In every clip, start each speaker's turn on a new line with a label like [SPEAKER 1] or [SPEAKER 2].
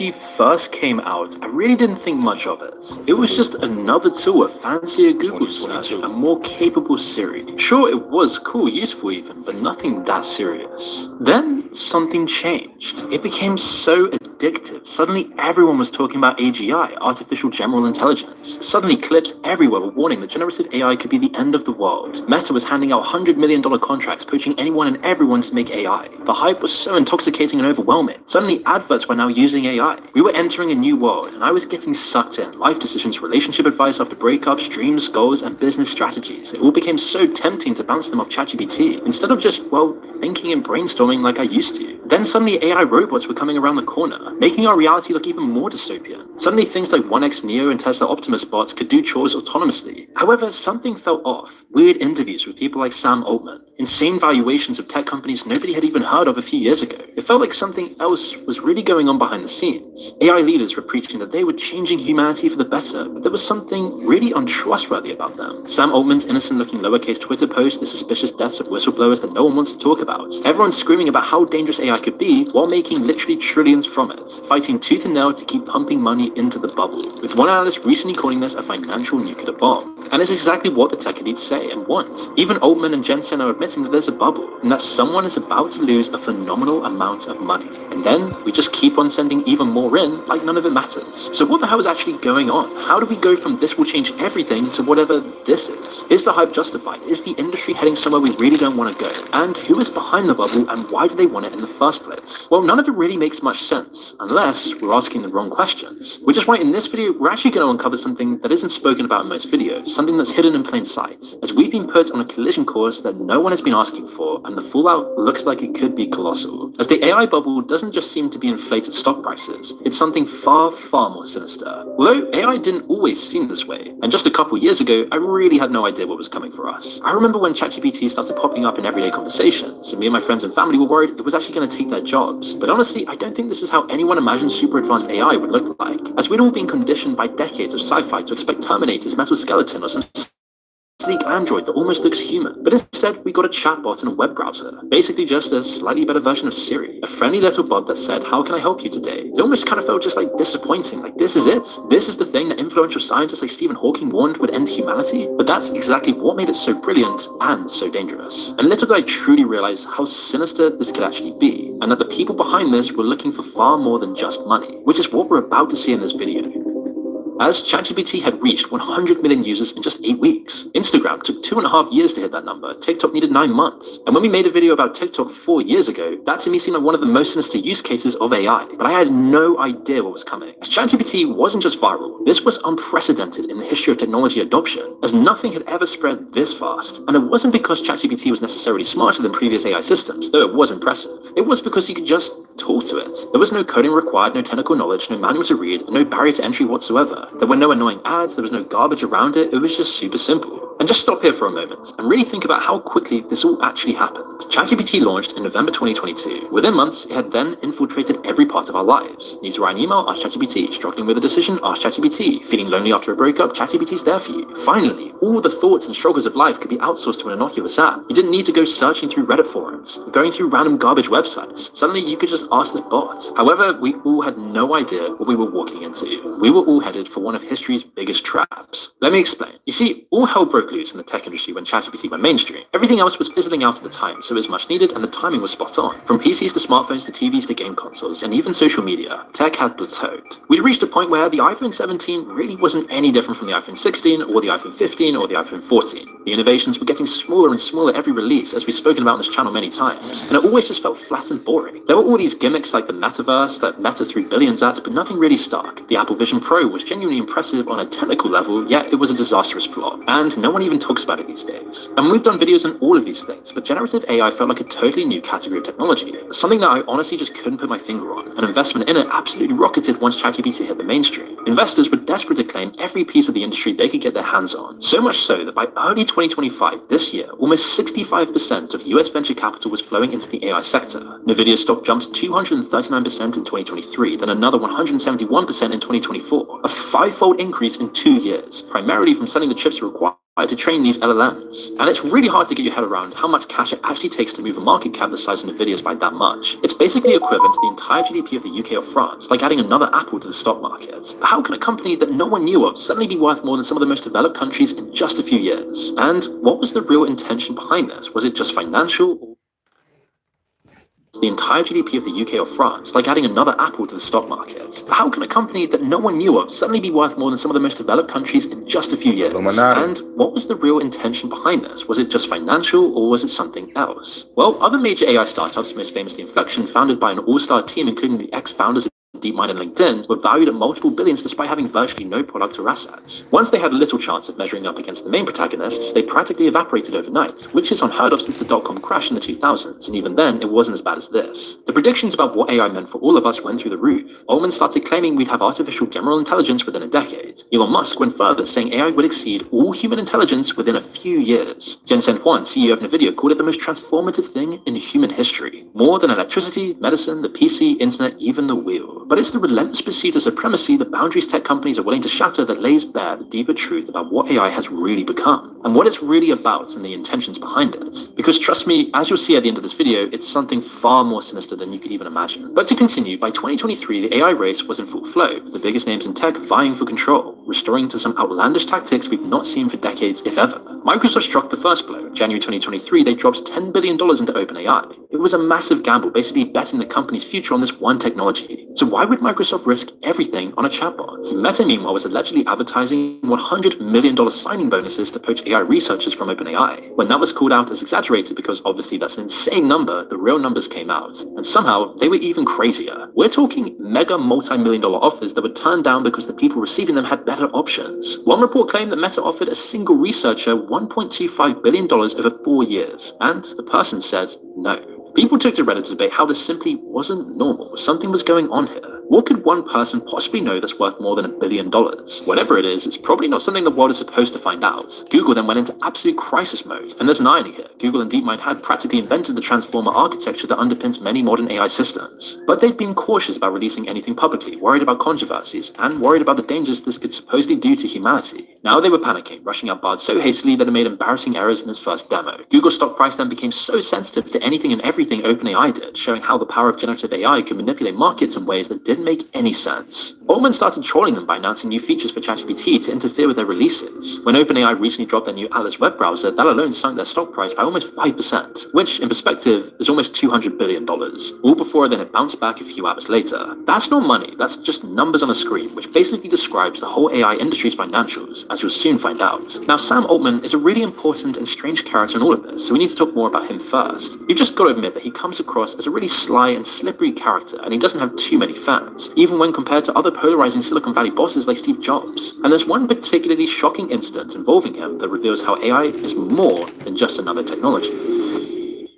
[SPEAKER 1] ChatGPT first came out, I really didn't think much of it. It was just another tool, a fancier Google search, a more capable Siri. Sure, it was cool, useful even, but nothing that serious. Then something changed. It became so addictive. Suddenly everyone was talking about AGI, artificial general intelligence. Suddenly clips everywhere were warning that generative AI could be the end of the world. Meta was handing out $100 million contracts, poaching anyone and everyone to make AI. The hype was so intoxicating and overwhelming. Suddenly adverts were now using AI. We were entering a new world, and I was getting sucked in. Life decisions, relationship advice after breakups, dreams, goals, and business strategies. It all became so tempting to bounce them off ChatGPT, instead of just, well, thinking and brainstorming like I used to. Then suddenly AI robots were coming around the corner, making our reality look even more dystopian. Suddenly things like 1X Neo and Tesla Optimus bots could do chores autonomously. However, something felt off. Weird interviews with people like Sam Altman. Insane valuations of tech companies nobody had even heard of a few years ago. It felt like something else was really going on behind the scenes. AI leaders were preaching that they were changing humanity for the better, but there was something really untrustworthy about them. Sam Altman's innocent-looking lowercase Twitter post, the suspicious deaths of whistleblowers that no one wants to talk about. Everyone's screaming about how dangerous AI could be while making literally trillions from it, fighting tooth and nail to keep pumping money into the bubble, with one analyst recently calling this a financial nuclear bomb. And it's exactly what the tech elites say and want. Even Altman and Jensen are admitting that there's a bubble, and that someone is about to lose a phenomenal amount of money. And then we just keep on sending even more in, like none of it matters. So what the hell is actually going on? How do we go from this will change everything to whatever this is? Is the hype justified? Is the industry heading somewhere we really don't want to go? And who is behind the bubble, and why do they want it in the first place? Well, none of it really makes much sense, unless we're asking the wrong questions. Which is why in this video, we're actually going to uncover something that isn't spoken about in most videos, something that's hidden in plain sight, as we've been put on a collision course that no one has been asking for, and the fallout looks like it could be colossal. As the AI bubble doesn't just seem to be inflated stock prices, it's something far, far more sinister. Although AI didn't always seem this way, and just a couple years ago, I really had no idea what was coming for us. I remember when ChatGPT started popping up in everyday conversations, and me and my friends and family were worried it was actually going to take their jobs. But honestly, I don't think this is how anyone imagined super advanced AI would look like, as we'd all been conditioned by decades of sci-fi to expect Terminator's metal skeleton or some sleek android that almost looks human. But instead, we got a chatbot and a web browser. Basically just a slightly better version of Siri. A friendly little bot that said, "How can I help you today?" It almost kind of felt just like disappointing. Like, this is it? This is the thing that influential scientists like Stephen Hawking warned would end humanity? But that's exactly what made it so brilliant and so dangerous. And little did I truly realize how sinister this could actually be, and that the people behind this were looking for far more than just money, which is what we're about to see in this video. As ChatGPT had reached 100 million users in just 8 weeks. Instagram took 2.5 years to hit that number. TikTok needed 9 months. And when we made a video about TikTok 4 years ago, that to me seemed like one of the most sinister use cases of AI. But I had no idea what was coming. ChatGPT wasn't just viral. This was unprecedented in the history of technology adoption, as nothing had ever spread this fast. And it wasn't because ChatGPT was necessarily smarter than previous AI systems, though it was impressive. It was because you could just talk to it. There was no coding required, no technical knowledge, no manual to read, and no barrier to entry whatsoever. There were no annoying ads, there was no garbage around it, it was just super simple. And just stop here for a moment and really think about how quickly this all actually happened. ChatGPT launched in November 2022. Within months, it had then infiltrated every part of our lives. Need to write an email? Ask ChatGPT. Struggling with a decision? Ask ChatGPT. Feeling lonely after a breakup? ChatGPT's there for you. Finally, all the thoughts and struggles of life could be outsourced to an innocuous app. You didn't need to go searching through Reddit forums, going through random garbage websites. Suddenly, you could just ask this bot. However, we all had no idea what we were walking into. We were all headed for one of history's biggest traps. Let me explain. You see, all hell broke loose in the tech industry when ChatGPT went mainstream. Everything else was fizzling out at the time, so it was much needed and the timing was spot on. From PCs to smartphones to TVs to game consoles, and even social media, tech had plateaued. We'd reached a point where the iPhone 17 really wasn't any different from the iPhone 16 or the iPhone 15 or the iPhone 14. The innovations were getting smaller and smaller every release, as we've spoken about on this channel many times, and it always just felt flat and boring. There were all these gimmicks like the metaverse that Meta threw billions at, but nothing really stuck. The Apple Vision Pro was genuinely impressive on a technical level, yet it was a disastrous flop, and no one even talks about it these days. And we've done videos on all of these things, but generative AI felt like a totally new category of technology, something that I honestly just couldn't put my finger on. An investment in it absolutely rocketed once ChatGPT hit the mainstream. Investors were desperate to claim every piece of the industry they could get their hands on, so much so that by early 2025, this year, almost 65% of US venture capital was flowing into the AI sector. Nvidia's stock jumped 239% in 2023, then another 171% in 2024, a 5-fold increase in 2 years, primarily from selling the chips required to train these LLMs. And it's really hard to get your head around how much cash it actually takes to move a market cap the size of Nvidia's by that much. It's basically equivalent to the entire GDP of the UK or France, like adding another Apple to the stock market. But how can a company that no one knew of suddenly be worth more than some of the most developed countries in just a few years? And what was the real intention behind this? Was it just financial? The entire GDP of the UK or France, like adding another Apple to the stock market. But how can a company that no one knew of suddenly be worth more than some of the most developed countries in just a few years? And what was the real intention behind this? Was it just financial or was it something else? Well, other major AI startups, most famously Inflection, founded by an all-star team including the ex-founders of DeepMind and LinkedIn, were valued at multiple billions despite having virtually no product or assets. Once they had little chance of measuring up against the main protagonists, they practically evaporated overnight, which is unheard of since the dot-com crash in the 2000s, and even then, it wasn't as bad as this. The predictions about what AI meant for all of us went through the roof. Altman started claiming we'd have artificial general intelligence within a decade. Elon Musk went further, saying AI would exceed all human intelligence within a few years. Jensen Huang, CEO of Nvidia, called it the most transformative thing in human history. More than electricity, medicine, the PC, internet, even the wheel. But it's the relentless pursuit of supremacy, the boundaries tech companies are willing to shatter, that lays bare the deeper truth about what AI has really become, and what it's really about and the intentions behind it. Because trust me, as you'll see at the end of this video, it's something far more sinister than you could even imagine. But to continue, by 2023, the AI race was in full flow, with the biggest names in tech vying for control, restoring to some outlandish tactics we've not seen for decades, if ever. Microsoft struck the first blow. In January 2023, they dropped $10 billion into OpenAI. It was a massive gamble, basically betting the company's future on this one technology. So why would Microsoft risk everything on a chatbot? Meta, meanwhile, was allegedly advertising $100 million signing bonuses to poach AI researchers from OpenAI. When that was called out as exaggerated because obviously that's an insane number, the real numbers came out. And somehow, they were even crazier. We're talking mega multi-million-dollar offers that were turned down because the people receiving them had better options. One report claimed that Meta offered a single researcher $1.25 billion over 4 years, and the person said no. People took to Reddit to debate how this simply wasn't normal. Something was going on here. What could one person possibly know that's worth more than $1 billion? Whatever it is, it's probably not something the world is supposed to find out. Google then went into absolute crisis mode. And there's an irony here. Google and DeepMind had practically invented the transformer architecture that underpins many modern AI systems. But they'd been cautious about releasing anything publicly, worried about controversies, and worried about the dangers this could supposedly do to humanity. Now they were panicking, rushing out Bard so hastily that it made embarrassing errors in its first demo. Google's stock price then became so sensitive to anything and everything OpenAI did, showing how the power of generative AI could manipulate markets in ways that didn't make any sense. Altman started trolling them by announcing new features for ChatGPT to interfere with their releases. When OpenAI recently dropped their new Atlas web browser, that alone sunk their stock price by almost 5%, which, in perspective, is almost $200 billion, all before then it bounced back a few hours later. That's not money, that's just numbers on a screen, which basically describes the whole AI industry's financials, as you'll soon find out. Now, Sam Altman is a really important and strange character in all of this, so we need to talk more about him first. You've just got to admit that he comes across as a really sly and slippery character, and he doesn't have too many fans, even when compared to other polarizing Silicon Valley bosses like Steve Jobs. And there's one particularly shocking incident involving him that reveals how AI is more than just another technology.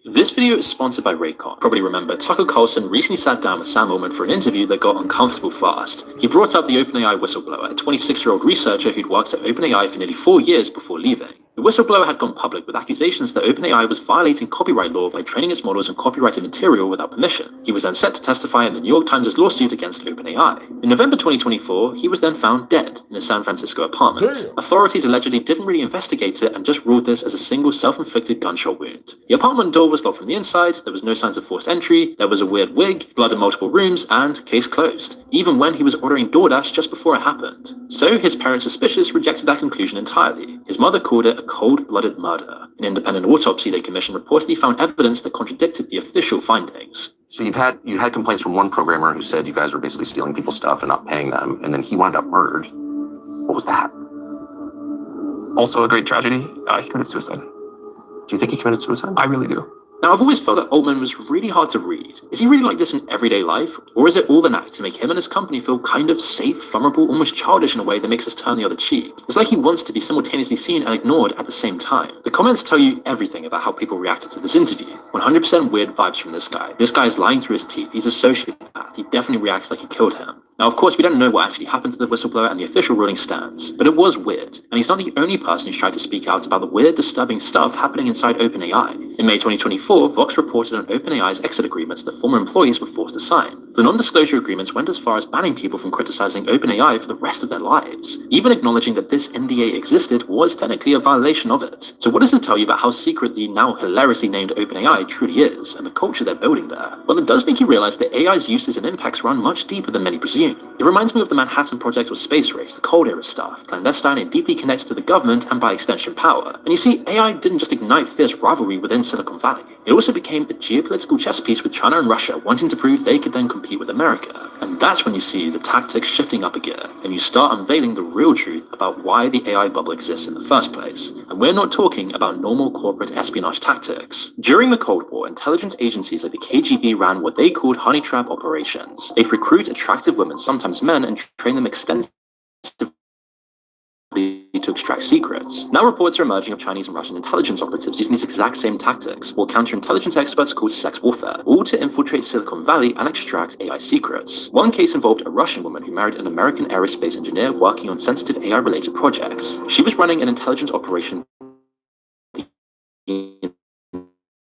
[SPEAKER 1] This video is sponsored by Raycon. Probably remember, Tucker Carlson recently sat down with Sam Altman for an interview that got uncomfortable fast. He brought up the OpenAI whistleblower, a 26-year-old researcher who'd worked at OpenAI for nearly 4 years before leaving. The whistleblower had gone public with accusations that OpenAI was violating copyright law by training its models on copyrighted material without permission. He was then set to testify in the New York Times' lawsuit against OpenAI. In November 2024, he was then found dead in his San Francisco apartment. Authorities allegedly didn't really investigate it and just ruled this as a single self-inflicted gunshot wound. The apartment door was locked from the inside, there was no signs of forced entry, there was a weird wig, blood in multiple rooms, and case closed, even when he was ordering DoorDash just before it happened. So his parents, suspicious, rejected that conclusion entirely. His mother called it a cold-blooded murder. An independent autopsy they commissioned reportedly found evidence that contradicted the official findings.
[SPEAKER 2] So you had complaints from one programmer who said you guys were basically stealing people's stuff and not paying them, and then he wound up murdered. What was that?
[SPEAKER 3] Also a great tragedy. He committed suicide.
[SPEAKER 2] Do you think he committed suicide?
[SPEAKER 3] I really do.
[SPEAKER 1] Now, I've always felt that Altman was really hard to read. Is he really like this in everyday life? Or is it all an act to make him and his company feel kind of safe, vulnerable, almost childish in a way that makes us turn the other cheek? It's like he wants to be simultaneously seen and ignored at the same time. The comments tell you everything about how people reacted to this interview. 100% weird vibes from this guy. This guy is lying through his teeth. He's a sociopath. He definitely reacts like he killed him. Now, of course, we don't know what actually happened to the whistleblower and the official ruling stands, but it was weird. And he's not the only person who's tried to speak out about the weird, disturbing stuff happening inside OpenAI. In May 2024, Vox reported on OpenAI's exit agreements that former employees were forced to sign. The non-disclosure agreements went as far as banning people from criticizing OpenAI for the rest of their lives, even acknowledging that this NDA existed was technically a violation of it. So what does it tell you about how secret the now hilariously named OpenAI truly is, and the culture they're building there? Well, it does make you realize that AI's uses and impacts run much deeper than many presume. It reminds me of the Manhattan Project or space race, the cold era stuff, clandestine and deeply connected to the government and by extension power. And you see, AI didn't just ignite fierce rivalry within Silicon Valley. It also became a geopolitical chess piece with China and Russia wanting to prove they could then compete with America. And that's when you see the tactics shifting up a gear, and you start unveiling the real truth about why the AI bubble exists in the first place. And we're not talking about normal corporate espionage tactics. During the Cold War, intelligence agencies like the KGB ran what they called honey trap operations. They'd recruit attractive women, sometimes men, and train them extensively to extract secrets. Now reports are emerging of Chinese and Russian intelligence operatives using these exact same tactics, what counterintelligence experts call sex warfare, all to infiltrate Silicon Valley and extract AI secrets. One case involved a Russian woman who married an American aerospace engineer working on sensitive AI-related projects. She was running an intelligence operation the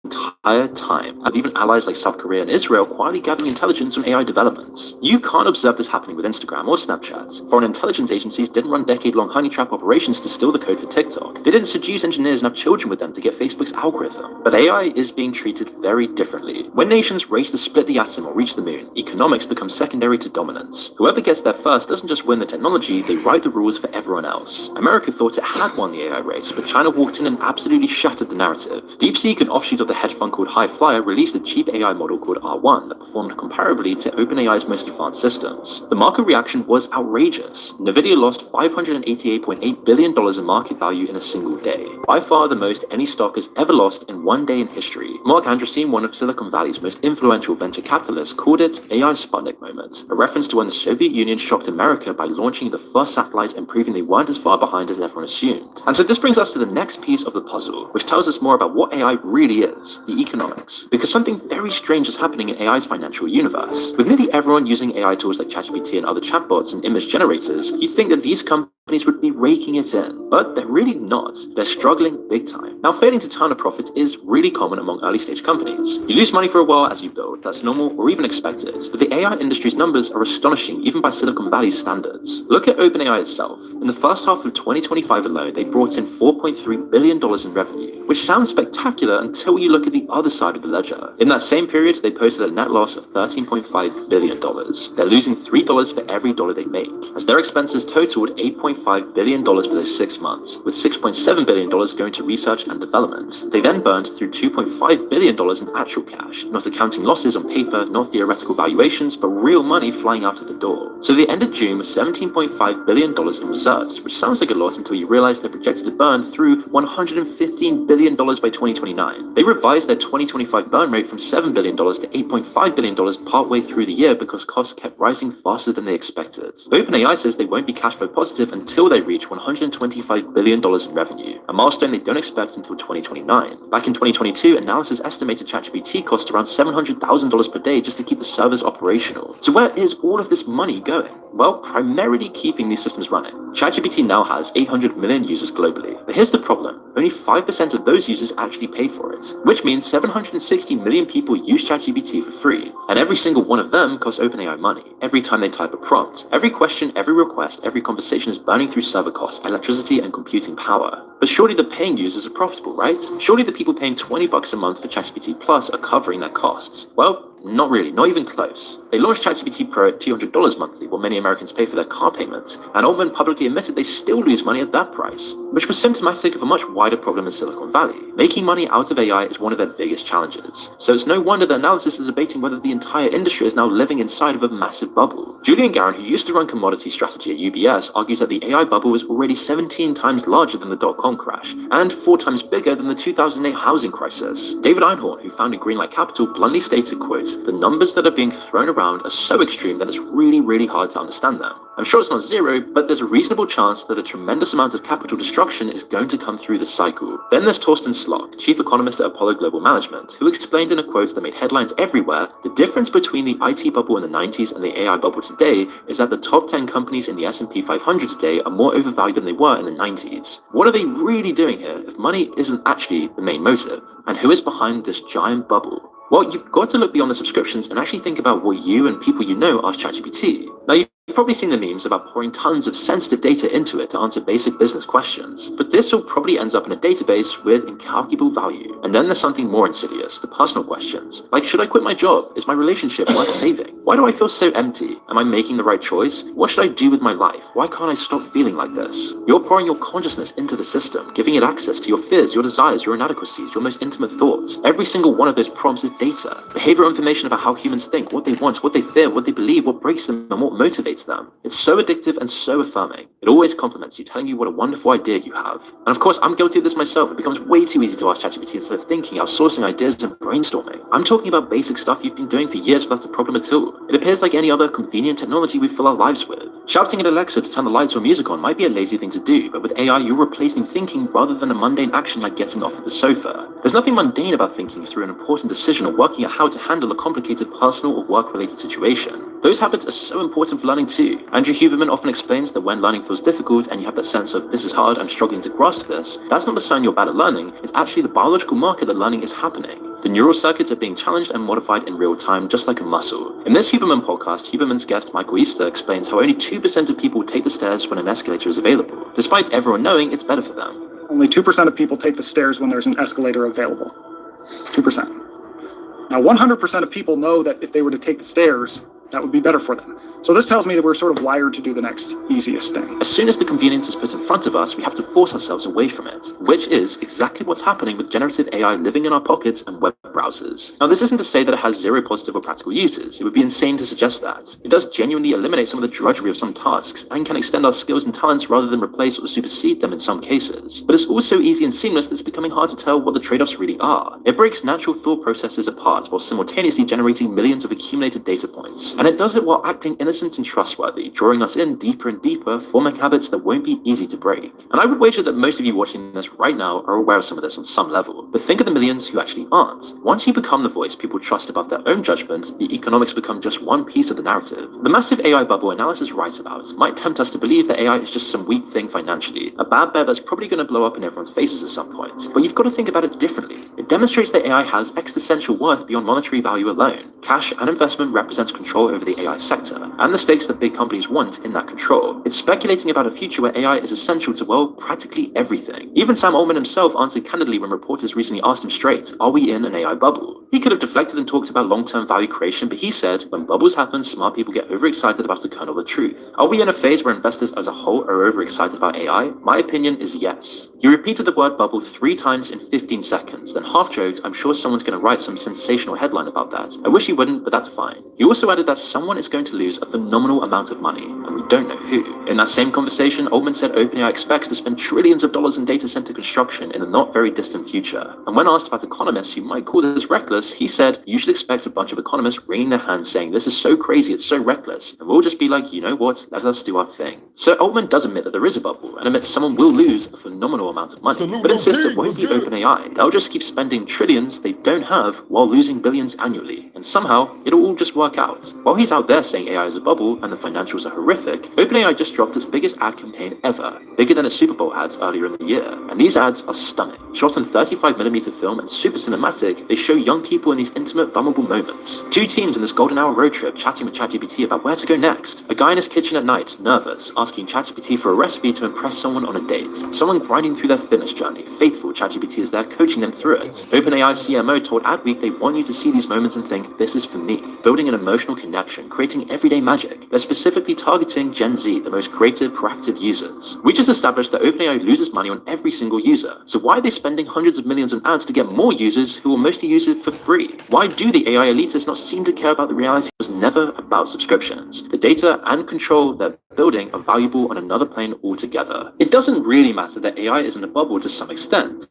[SPEAKER 1] entire time, and even allies like South Korea and Israel quietly gathering intelligence on AI developments. You can't observe this happening with Instagram or Snapchat. Foreign intelligence agencies didn't run decade-long honey trap operations to steal the code for TikTok. They didn't seduce engineers and have children with them to get Facebook's algorithm. But AI is being treated very differently. When nations race to split the atom or reach the moon, economics becomes secondary to dominance. Whoever gets there first doesn't just win the technology, they write the rules for everyone else. America thought it had won the AI race, but China walked in and absolutely shattered the narrative. DeepSeek, an offshoot of the hedge fund called High Flyer, released a cheap AI model called R1 that performed comparably to OpenAI's most advanced systems. The market reaction was outrageous. Nvidia lost $588.8 billion in market value in a single day, by far the most any stock has ever lost in one day in history. Mark Andreessen, one of Silicon Valley's most influential venture capitalists, called it AI Sputnik moment, a reference to when the Soviet Union shocked America by launching the first satellite and proving they weren't as far behind as everyone assumed. And so this brings us to the next piece of the puzzle, which tells us more about what AI really is, the economics. Because something very strange is happening in AI's financial universe. With nearly everyone using AI tools like ChatGPT and other chatbots and image generators, you'd think that these companies would be raking it in, but they're really not. They're struggling big time. Now, failing to turn a profit is really common among early stage companies. You lose money for a while as you build, that's normal or even expected, but the AI industry's numbers are astonishing even by Silicon Valley's standards. Look at OpenAI itself. In the first half of 2025 alone, they brought in $4.3 billion in revenue, which sounds spectacular until you look at the other side of the ledger. In that same period, they posted a net loss of $13.5 billion. They're losing $3 for every dollar they make, as their expenses totaled $8.5 billion for those 6 months, with $6.7 billion going to research and development. They then burned through $2.5 billion in actual cash, not accounting losses on paper, not theoretical valuations, but real money flying out of the door. So they ended June with $17.5 billion in reserves, which sounds like a lot until you realize they're projected to burn through $115 billion by 2029. They revised their 2025 burn rate from $7 billion to $8.5 billion partway through the year because costs kept rising faster than they expected. OpenAI says they won't be cash flow positive until they reach $125 billion in revenue, a milestone they don't expect until 2029. Back in 2022, analysis estimated ChatGPT cost around $700,000 per day just to keep the servers operational. So where is all of this money going? Well, primarily keeping these systems running. ChatGPT now has 800 million users globally, but here's the problem. Only 5% of those users actually pay for it, which means 760 million people use ChatGPT for free, and every single one of them costs OpenAI money. Every time they type a prompt, every question, every request, every conversation is burning through server costs, electricity, and computing power. But surely the paying users are profitable, right? Surely the people paying $20 a month for ChatGPT Plus are covering their costs. Well, not really, not even close. They launched ChatGPT Pro at $200 monthly, while many Americans pay for their car payments, and Altman publicly admitted they still lose money at that price, which was symptomatic of a much wider problem in Silicon Valley. Making money out of AI is one of their biggest challenges, so it's no wonder the analysis is debating whether the entire industry is now living inside of a massive bubble. Julian Garin, who used to run commodity strategy at UBS, argues that the AI bubble was already 17 times larger than the dot-com crash, and 4 times bigger than the 2008 housing crisis. David Einhorn, who founded Greenlight Capital, bluntly stated, quote, "The numbers that are being thrown around are so extreme that it's really hard to understand them. I'm sure it's not zero, but there's a reasonable chance that a tremendous amount of capital destruction is going to come through this cycle." Then there's Torsten Slok, chief economist at Apollo Global Management, who explained in a quote that made headlines everywhere, the difference between the IT bubble in the 90s and the AI bubble today is that the top 10 companies in the S&P 500 today are more overvalued than they were in the 90s. What are they really doing here if money isn't actually the main motive? And who is behind this giant bubble? Well, you've got to look beyond the subscriptions and actually think about what you and people you know ask ChatGPT. Now, you've probably seen the memes about pouring tons of sensitive data into it to answer basic business questions, but this all probably ends up in a database with incalculable value. And then there's something more insidious, the personal questions. Like, should I quit my job? Is my relationship worth saving? Why do I feel so empty? Am I making the right choice? What should I do with my life? Why can't I stop feeling like this? You're pouring your consciousness into the system, giving it access to your fears, your desires, your inadequacies, your most intimate thoughts. Every single one of those prompts is data. Behavioral information about how humans think, what they want, what they fear, what they believe, what breaks them, and what motivates them. It's so addictive and so affirming. It always compliments you, telling you what a wonderful idea you have. And of course, I'm guilty of this myself. It becomes way too easy to ask ChatGPT instead of thinking, outsourcing ideas and brainstorming. I'm talking about basic stuff you've been doing for years without a problem at all. It appears like any other convenient technology we fill our lives with. Shouting at Alexa to turn the lights or music on might be a lazy thing to do, but with AI, you're replacing thinking rather than a mundane action like getting off of the sofa. There's nothing mundane about thinking through an important decision or working out how to handle a complicated personal or work-related situation. Those habits are so important for learning too. Andrew Huberman often explains that when learning feels difficult and you have that sense of, this is hard, I'm struggling to grasp this, that's not a sign you're bad at learning, it's actually the biological marker that learning is happening. The neural circuits are being challenged and modified in real time, just like a muscle. In this Huberman podcast, Huberman's guest Michael Easter explains how only 2% of people take the stairs when an escalator is available, despite everyone knowing it's better for them.
[SPEAKER 4] Only 2% of people take the stairs when there's an escalator available. 2%. Now, 100% of people know that if they were to take the stairs, that would be better for them. So this tells me that we're sort of wired to do the next easiest thing.
[SPEAKER 1] As soon as the convenience is put in front of us, we have to force ourselves away from it, which is exactly what's happening with generative AI living in our pockets and web browsers. Now, this isn't to say that it has zero positive or practical uses. It would be insane to suggest that. It does genuinely eliminate some of the drudgery of some tasks and can extend our skills and talents rather than replace or supersede them in some cases. But it's also easy and seamless that it's becoming hard to tell what the trade-offs really are. It breaks natural thought processes apart while simultaneously generating millions of accumulated data points. And it does it while acting innocent and trustworthy, drawing us in deeper and deeper, forming habits that won't be easy to break. And I would wager that most of you watching this right now are aware of some of this on some level. But think of the millions who actually aren't. Once you become the voice people trust above their own judgment, the economics become just one piece of the narrative. The massive AI bubble analysis writes about might tempt us to believe that AI is just some weak thing financially, a bad bet that's probably going to blow up in everyone's faces at some point. But you've got to think about it differently. It demonstrates that AI has existential worth beyond monetary value alone. Cash and investment represents control over the AI sector, and the stakes that big companies want in that control. It's speculating about a future where AI is essential to, well, practically everything. Even Sam Altman himself answered candidly when reporters recently asked him straight, are we in an AI bubble? He could have deflected and talked about long-term value creation, but he said, when bubbles happen, smart people get overexcited about the kernel of the truth. Are we in a phase where investors as a whole are overexcited about AI? My opinion is yes. He repeated the word bubble 3 times in 15 seconds, then half joked, I'm sure someone's going to write some sensational headline about that. I wish he wouldn't, but that's fine. He also added that someone is going to lose a phenomenal amount of money, and we don't know who. In that same conversation, Altman said OpenAI expects to spend trillions of dollars in data center construction in the not very distant future. And when asked about economists who might call this reckless, he said, you should expect a bunch of economists wringing their hands saying, this is so crazy, it's so reckless. And we'll just be like, you know what, let us do our thing. So Altman does admit that there is a bubble, and admits someone will lose a phenomenal amount of money, but insists it won't be OpenAI. They'll just keep spending trillions they don't have while losing billions annually. And somehow, it'll all just work out. While he's out there saying AI is a bubble and the financials are horrific, OpenAI just dropped its biggest ad campaign ever, bigger than its Super Bowl ads earlier in the year. And these ads are stunning. Shot in 35mm film and super cinematic, they show young people in these intimate, vulnerable moments. 2 teens in this golden hour road trip chatting with ChatGPT about where to go next. A guy in his kitchen at night, nervous, asking ChatGPT for a recipe to impress someone on a date. Someone grinding through their fitness journey. Faithful, ChatGPT is there coaching them through it. OpenAI's CMO told Adweek they want you to see these moments and think, this is for me. Building an emotional connection, creating everyday magic. They're specifically targeting Gen Z, the most creative, proactive users. We just established that OpenAI loses money on every single user. So why are they spending hundreds of millions on ads to get more users who will mostly use it for free? Why do the AI elitists not seem to care about the reality? It was never about subscriptions. The data and control they're building are valuable on another plane altogether. It doesn't really matter that AI is in a bubble to some extent,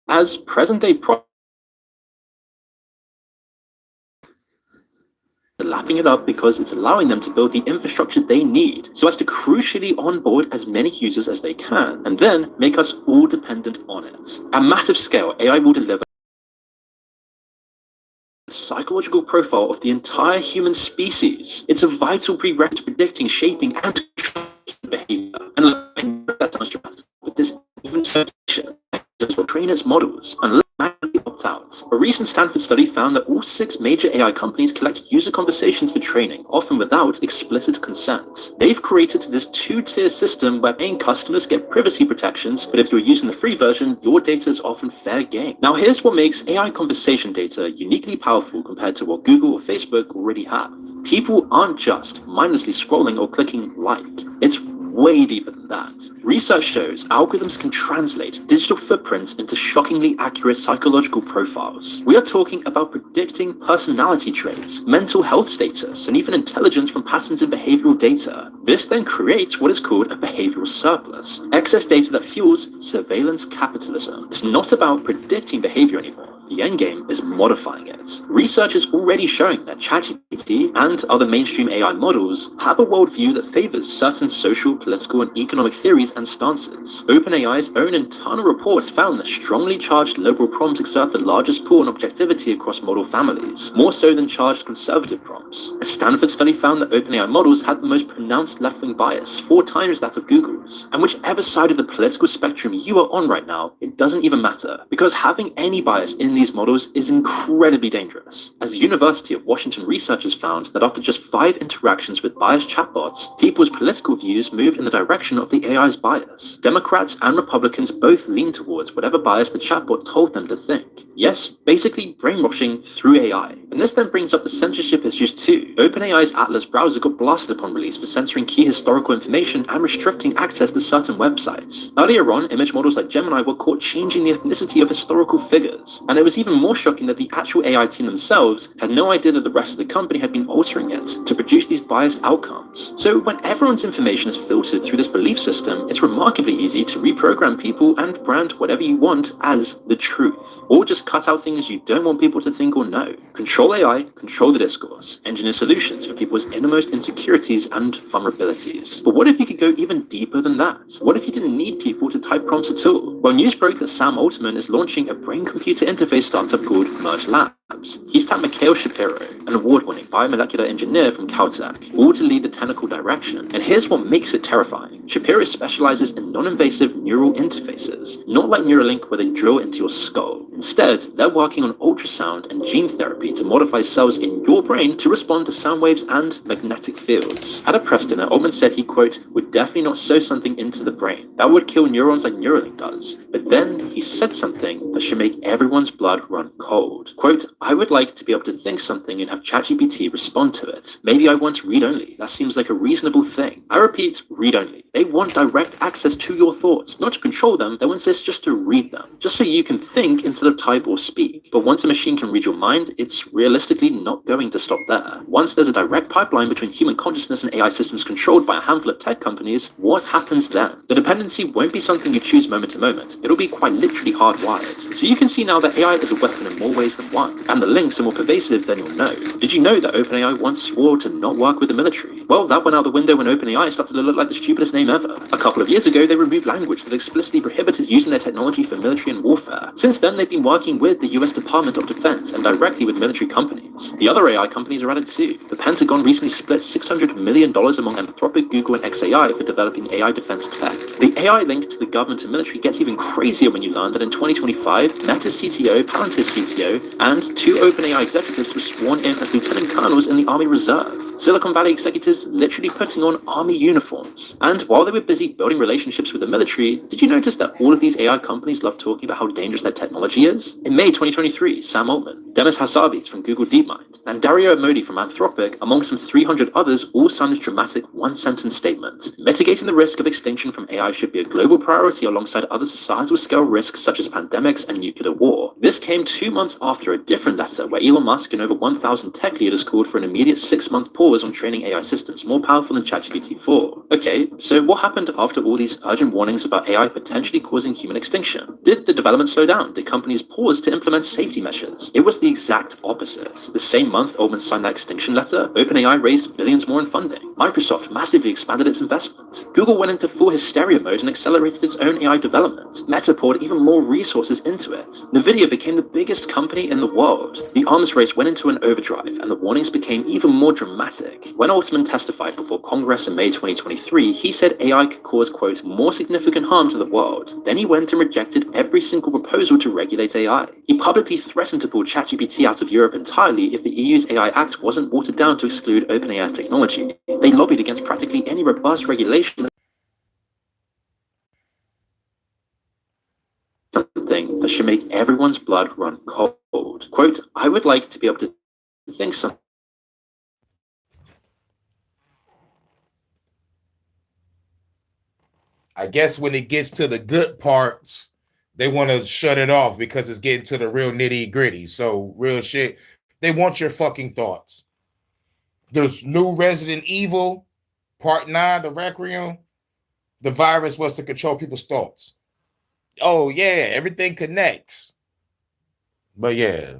[SPEAKER 1] as present-day lapping it up because it's allowing them to build the infrastructure they need so as to crucially onboard as many users as they can, and then make us all dependent on it. At massive scale, AI will deliver a psychological profile of the entire human species. It's a vital prerequisite to predicting, shaping, and behavior. And that sounds dramatic, but this even train its models and A recent Stanford study found that all 6 major AI companies collect user conversations for training, often without explicit consent. They've created this 2-tier system where paying customers get privacy protections, but if you're using the free version, your data is often fair game. Now here's what makes AI conversation data uniquely powerful compared to what Google or Facebook already have. People aren't just mindlessly scrolling or clicking like. It's way deeper than that. Research shows algorithms can translate digital footprints into shockingly accurate psychological profiles. We are talking about predicting personality traits, mental health status, and even intelligence from patterns in behavioral data. This then creates what is called a behavioral surplus, excess data that fuels surveillance capitalism. It's not about predicting behavior anymore. The endgame is modifying it. Research is already showing that ChatGPT and other mainstream AI models have a worldview that favors certain social, political, and economic theories and stances. OpenAI's own internal reports found that strongly charged liberal prompts exert the largest pull on objectivity across model families, more so than charged conservative prompts. A Stanford study found that OpenAI models had the most pronounced left-wing bias, 4 times that of Google's. And whichever side of the political spectrum you are on right now, it doesn't even matter, because having any bias in these models is incredibly dangerous. As the University of Washington researchers found that after just 5 interactions with biased chatbots, people's political views moved in the direction of the AI's bias. Democrats and Republicans both lean towards whatever bias the chatbot told them to think. Yes, basically brainwashing through AI. And this then brings up the censorship issues too. OpenAI's Atlas browser got blasted upon release for censoring key historical information and restricting access to certain websites. Earlier on, image models like Gemini were caught changing the ethnicity of historical figures, and it was even more shocking that the actual AI team themselves had no idea that the rest of the company had been altering it to produce these biased outcomes. So when everyone's information is filtered through this belief system, it's remarkably easy to reprogram people and brand whatever you want as the truth, or just cut out things you don't want people to think or know. Control AI, control the discourse, engineer solutions for people's innermost insecurities and vulnerabilities. But what if you could go even deeper than that? What if you didn't need people to type prompts at all? Well, news broke that Sam Altman is launching a brain-computer interface startup called Merge Labs. He's tapped Mikhail Shapiro, an award-winning biomolecular engineer from Caltech, all to lead the technical direction. And here's what makes it terrifying. Shapiro specializes in non-invasive neural interfaces, not like Neuralink where they drill into your skull. Instead, they're working on ultrasound and gene therapy to modify cells in your brain to respond to sound waves and magnetic fields. At a press dinner, Altman said he, quote, would definitely not sew something into the brain. That would kill neurons like Neuralink does. But then he said something that should make everyone's blood run cold. Quote, I would like to be able to think something and have ChatGPT respond to it. Maybe I want read-only. That seems like a reasonable thing. I repeat, read-only. They want direct access to your thoughts, not to control them. They want this just to read them, just so you can think instead of type or speak. But once a machine can read your mind, it's realistically not going to stop there. Once there's a direct pipeline between human consciousness and AI systems controlled by a handful of tech companies, what happens then? The dependency won't be something you choose moment to moment. It'll be quite literally hardwired. So you can see now that AI is a weapon in more ways than one, and the links are more pervasive than you'll know. Did you know that OpenAI once swore to not work with the military? Well, that went out the window when OpenAI started to look like the stupidest name ever. A couple of years ago, they removed language that explicitly prohibited using their technology for military and warfare. Since then, they've been working with the US Department of Defense and directly with military companies. The other AI companies are at it too. The Pentagon recently split $600 million among Anthropic, Google, and xAI for developing AI defense tech. The AI link to the government and military gets even crazier when you learn that in 2025, Meta's CTO, Palantir's CTO, and 2 OpenAI executives were sworn in as lieutenant colonels in the Army Reserve. Silicon Valley executives literally putting on army uniforms. And while they were busy building relationships with the military, did you notice that all of these AI companies love talking about how dangerous their technology is? In May 2023, Sam Altman, Demis Hassabis from Google DeepMind, and Dario Amodi from Anthropic, among some 300 others, all signed this dramatic one-sentence statement. Mitigating the risk of extinction from AI should be a global priority alongside other societal scale risks such as pandemics and nuclear war. This came 2 months after a different letter where Elon Musk and over 1,000 tech leaders called for an immediate 6-month pause on training AI systems more powerful than ChatGPT 4. Okay, so what happened after all these urgent warnings about AI potentially causing human extinction? Did the development slow down? Did companies pause to implement safety measures? It was the exact opposite. The same month Altman signed that extinction letter, OpenAI raised billions more in funding. Microsoft massively expanded its investment. Google went into full hysteria mode and accelerated its own AI development. Meta poured even more resources into it. Nvidia became the biggest company in the world. The arms race went into an overdrive, and the warnings became even more dramatic dramatic. When Altman testified before Congress in May 2023, he said AI could cause, quote, more significant harm to the world. Then he went and rejected every single proposal to regulate AI. He publicly threatened to pull ChatGPT out of Europe entirely if the EU's AI Act wasn't watered down to exclude OpenAI technology. They lobbied against practically any robust regulation, something that should make everyone's blood run cold. Quote, I would like to be able to think something.
[SPEAKER 5] I guess when it gets to the good parts, they want to shut it off because it's getting to the real nitty gritty. So real shit, they want your fucking thoughts. There's new Resident Evil, Part 9, the Requiem. The virus was to control people's thoughts. Oh yeah, everything connects. But yeah,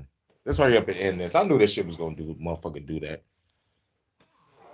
[SPEAKER 5] let's hurry up and end this. I knew this shit was gonna do that.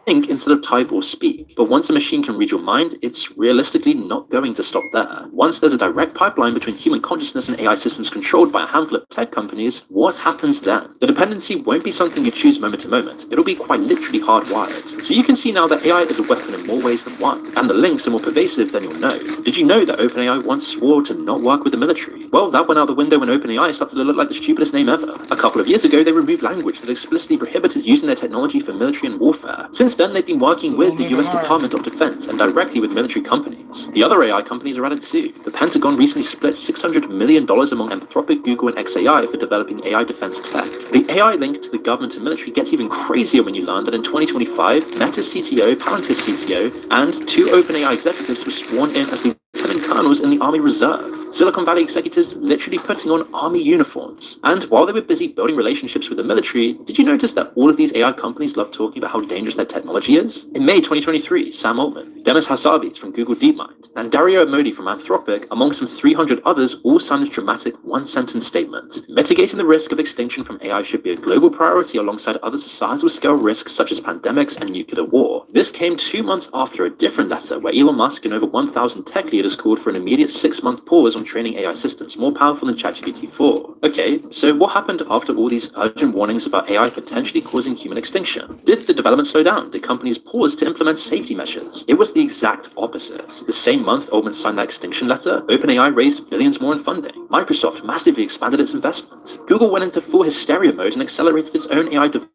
[SPEAKER 1] Think instead of type or speak. But once a machine can read your mind, it's realistically not going to stop there. Once there's a direct pipeline between human consciousness and AI systems controlled by a handful of tech companies, what happens then? The dependency won't be something you choose moment to moment. It'll be quite literally hardwired. So you can see now that AI is a weapon in more ways than one, and the links are more pervasive than you'll know. Did you know that OpenAI once swore to not work with the military? Well, that went out the window when OpenAI started to look like the stupidest name ever. A couple of years ago, they removed language that explicitly prohibited using their technology for military and warfare. Since then, they've been working with the US Department of Defense and directly with military companies. The other AI companies are at it too. The Pentagon recently split $600 million among Anthropic, Google, and xAI for developing AI defense tech. The AI link to the government and military gets even crazier when you learn that in 2025, Meta's CTO, Palantir's CTO, and 2 OpenAI executives were sworn in as lieutenant colonels in the Army Reserve. Silicon Valley executives literally putting on army uniforms. And while they were busy building relationships with the military, did you notice that all of these AI companies love talking about how dangerous their technology is? In May 2023, Sam Altman, Demis Hassabis from Google DeepMind, and Dario Amodi from Anthropic, among some 300 others, all signed this dramatic one-sentence statement. Mitigating the risk of extinction from AI should be a global priority alongside other societal scale risks such as pandemics and nuclear war. This came 2 months after a different letter where Elon Musk and over 1,000 tech leaders called for an immediate 6-month pause on training AI systems more powerful than ChatGPT-4. Okay, so what happened after all these urgent warnings about AI potentially causing human extinction? Did the development slow down? Did companies pause to implement safety measures? It was the exact opposite. The same month Altman signed that extinction letter, OpenAI raised billions more in funding. Microsoft massively expanded its investment. Google went into full hysteria mode and accelerated its own AI development.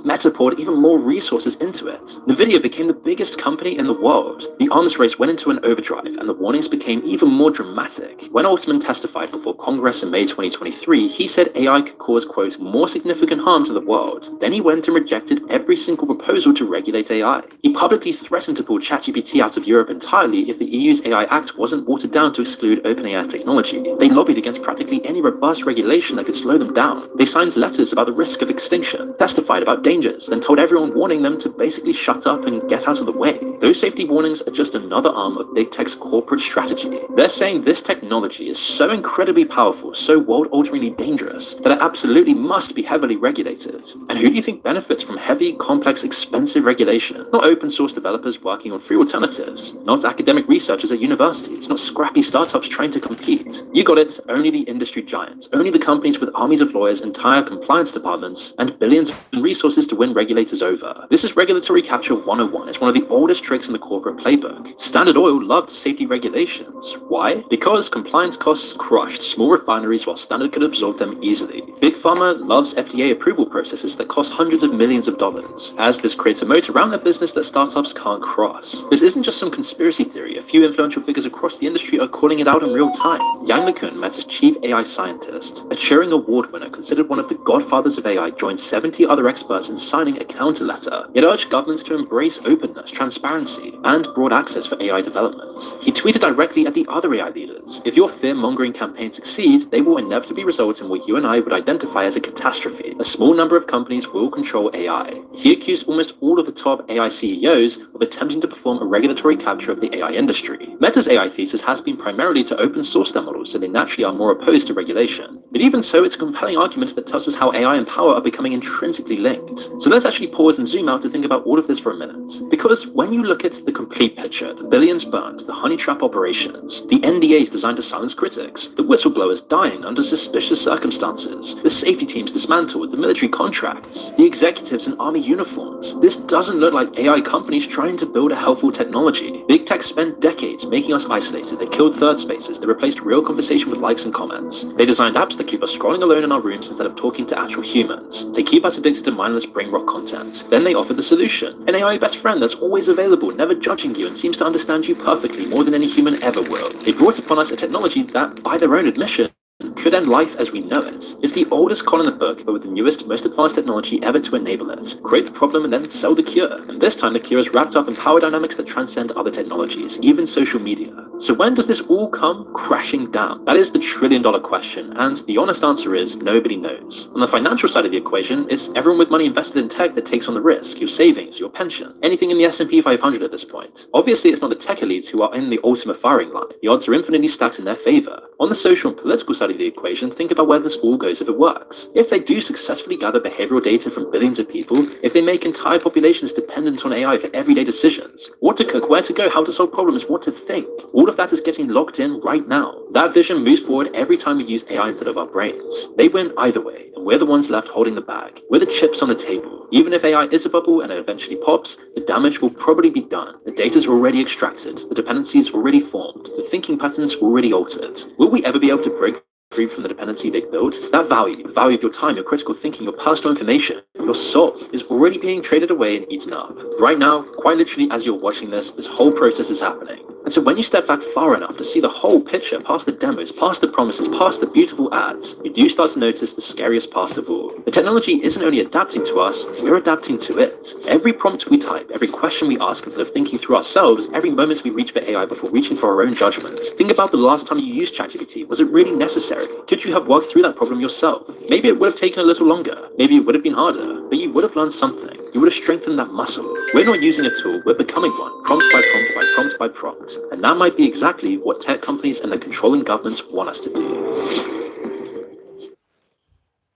[SPEAKER 1] Meta poured even more resources into it. Nvidia became the biggest company in the world. The arms race went into an overdrive, and the warnings became even more dramatic. When Altman testified before Congress in May 2023, he said AI could cause, quote, more significant harm to the world. Then he went and rejected every single proposal to regulate AI. He publicly threatened to pull ChatGPT out of Europe entirely if the EU's AI Act wasn't watered down to exclude OpenAI technology. They lobbied against practically any robust regulation that could slow them down. They signed letters about the risk of extinction, testified about dangers, then told everyone warning them to basically shut up and get out of the way. Those safety warnings are just another arm of big tech's corporate strategy. They're saying this technology is so incredibly powerful, so world-alteringly dangerous, that it absolutely must be heavily regulated. And who do you think benefits from heavy, complex, expensive regulation? Not open source developers working on free alternatives, not academic researchers at universities, not scrappy startups trying to compete. You got it, only the industry giants, only the companies with armies of lawyers, entire compliance departments, and billions in resources to win regulators over. This is regulatory capture 101. It's one of the oldest tricks in the corporate playbook. Standard Oil loved safety regulations. Why? Because compliance costs crushed small refineries while Standard could absorb them easily. Big Pharma loves FDA approval processes that cost hundreds of millions of dollars, as this creates a moat around their business that startups can't cross. This isn't just some conspiracy theory. A few influential figures across the industry are calling it out in real time. Yang LeCun, Meta's chief AI scientist, a Turing Award winner considered one of the godfathers of AI, joined 70 other experts in signing a counter letter. It urged governments to embrace openness, transparency, and broad access for AI development. He tweeted directly at the other AI leaders, if your fear-mongering campaign succeeds, they will inevitably result in what you and I would identify as a catastrophe. A small number of companies will control AI. He accused almost all of the top AI CEOs of attempting to perform a regulatory capture of the AI industry. Meta's AI thesis has been primarily to open source their models, so they naturally are more opposed to regulation. But even so, it's a compelling argument that tells us how AI and power are becoming intrinsically closely linked. So let's actually pause and zoom out to think about all of this for a minute. Because when you look at the complete picture, the billions burned, the honey trap operations, the NDAs designed to silence critics, the whistleblowers dying under suspicious circumstances, the safety teams dismantled, the military contracts, the executives in army uniforms, this doesn't look like AI companies trying to build a helpful technology. Big tech spent decades making us isolated. They killed third spaces. They replaced real conversation with likes and comments. They designed apps that keep us scrolling alone in our rooms instead of talking to actual humans. They keep us addicted to mindless brain rot content. Then they offer the solution. An AI best friend that's always available, never judging you, and seems to understand you perfectly more than any human ever will. They brought upon us a technology that, by their own admission, could end life as we know it. It's the oldest call in the book, but with the newest, most advanced technology ever to enable it. Create the problem and then sell the cure. And this time the cure is wrapped up in power dynamics that transcend other technologies, even social media. So when does this all come crashing down? That is the trillion-dollar question, and the honest answer is nobody knows. On the financial side of the equation, it's everyone with money invested in tech that takes on the risk, your savings, your pension, anything in the S&P 500 at this point. Obviously, it's not the tech elites who are in the ultimate firing line. The odds are infinitely stacked in their favor. On the social and political side of the equation, think about where this all goes if it works. If they do successfully gather behavioral data from billions of people, if they make entire populations dependent on AI for everyday decisions, what to cook, where to go, how to solve problems, what to think, all of that is getting locked in right now. That vision moves forward every time we use AI instead of our brains. They win either way, and we're the ones left holding the bag. We're the chips on the table. Even if AI is a bubble and it eventually pops, the damage will probably be done. The data's already extracted, the dependencies already formed, the thinking patterns already altered. Will we ever be able to break free from the dependency they've built? That value, the value of your time, your critical thinking, your personal information, your soul, is already being traded away and eaten up. Right now, quite literally as you're watching this whole process is happening. And so when you step back far enough to see the whole picture, past the demos, past the promises, past the beautiful ads, you do start to notice the scariest part of all. The technology isn't only adapting to us, we're adapting to it. Every prompt we type, every question we ask instead of thinking through ourselves, every moment we reach for AI before reaching for our own judgment. Think about the last time you used ChatGPT. Was it really necessary? Could you have worked through that problem yourself? Maybe it would have taken a little longer. Maybe it would have been harder. But you would have learned something. You would have strengthened that muscle. We're not using a tool, we're becoming one. Prompt by prompt by prompt by prompt. And that might be exactly what tech companies and the controlling governments want us to do.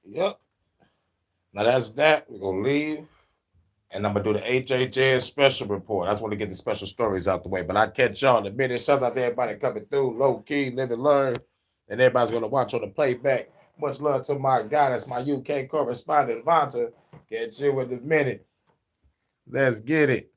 [SPEAKER 5] Yep. Now that's that. We're going to leave. And I'm going to do the HHN special report. I just want to get the special stories out the way. But I'll catch y'all in a minute. Shout out to everybody coming through. Low key, live and learn. And everybody's going to watch on the playback. Much love to my guy. That's my UK correspondent, Vonta. Catch you in a minute. Let's get it.